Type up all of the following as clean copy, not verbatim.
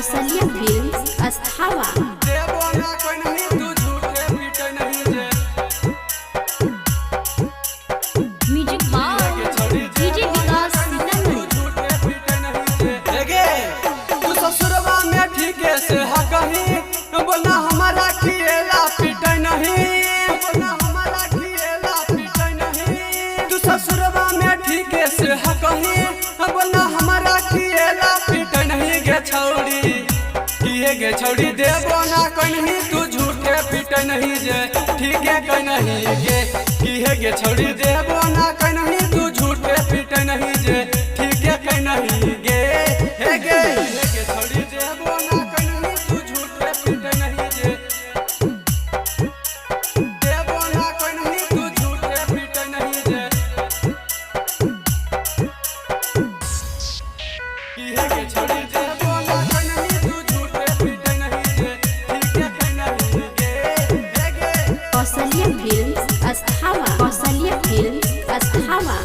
Kaushalya films अस्थावा। Music by DJ Vikas Sitamarhi. तू ससुरवा में ठीके से हा कहीं बोलना हमारा खिएला पीटे नहीं, बोलना हमारा खिएला पीटे नहीं। तू ससुरवा में ठीके से हा कहीं बोलना हमारा खिएला पीटे नहीं। गे छौड़ी किए गे छौड़ी देबो ना कहीं तू झूठे पीटे नहीं जे ठीके कहीं नहीं गे। किए गे छौड़ी देबो ना कहीं तू झूठे पीटे नहीं जे ठीके कहीं नहीं गे। हे गे छौड़ी देबो ना कहीं तू झूठे पीटे नहीं जे देबो ना कहीं तू झूठे पीटे नहीं जे। किए गे छौड़ी देबो ना कहीं तू झूठे पीटे नहीं जे ठीके कहीं नहीं गे। हे गे कौशल्या फिल्म्स अस्थावा। कौशल्या फिल्म्स अस्थावा।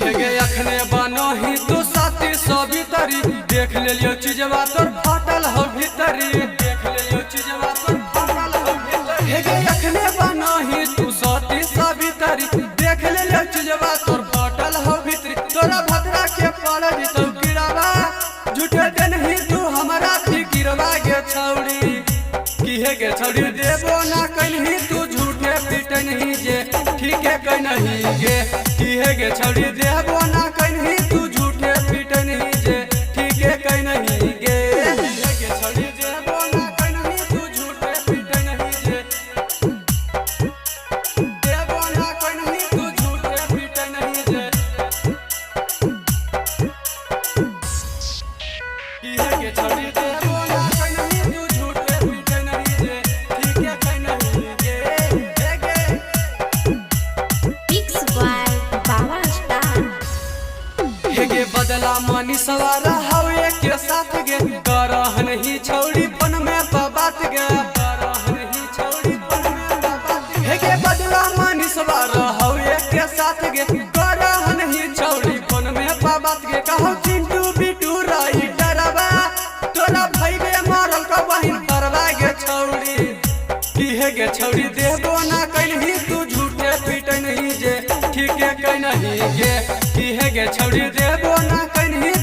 हेगे अखने बनो ही तू साथी सो भीतरी देख ले लियो चीजवा तोर फाटल हो भीतरी, देख ले लियो चीजवा तोर फाटल हो भीतरी। हेगे अखने बनो ही तू साथी सो भीतरी देख ले लियो चीजवा तोर फाटल हो भीतरी। तोरा भद्रा के पड़ जितो गिरावा झूठे दिन ही तू हमारा भी गिरवा गे छौड़ी। की हेगे छौड़ी देबो ना कहीं तू झूठे पीटे नहीं जे ठीके कहीं नहीं गे। की हेगे छौड़ी देबो ना कहीं तू झूठे पीटे नहीं जे ठीके कहीं नहीं गे। हेगे छौड़ी देबो ना कहीं तू झूठे पीटे नहीं जे देबो ना कहीं तू झूठे पीटे नहीं जे। की हेगे छौड़ी देबो ना कहीं तू झूठे पीटे नहीं जे ठीके कहीं नहीं गे। हेगे पिक्स बाय बाबा स्टार। हेगे बदला मानी सवारा हवे के साथ गे करह नहीं छौड़ी पन में बात गे करह नहीं छौड़ी पन में बात। हेगे बदला मानी सवारा हवे के साथ गे करह नहीं छौड़ी पन में बात गे। कहो चिंटू बिटू राई डरवा तोरा भइबे मारल का बहिन परवा गे छौड़ी। की हेगे छौड़ी देबो ना कहीं तू झूठे पीटे नहीं जे ठीके कहीं नहीं गे। की हेगे छौड़ी देबो ना कहीं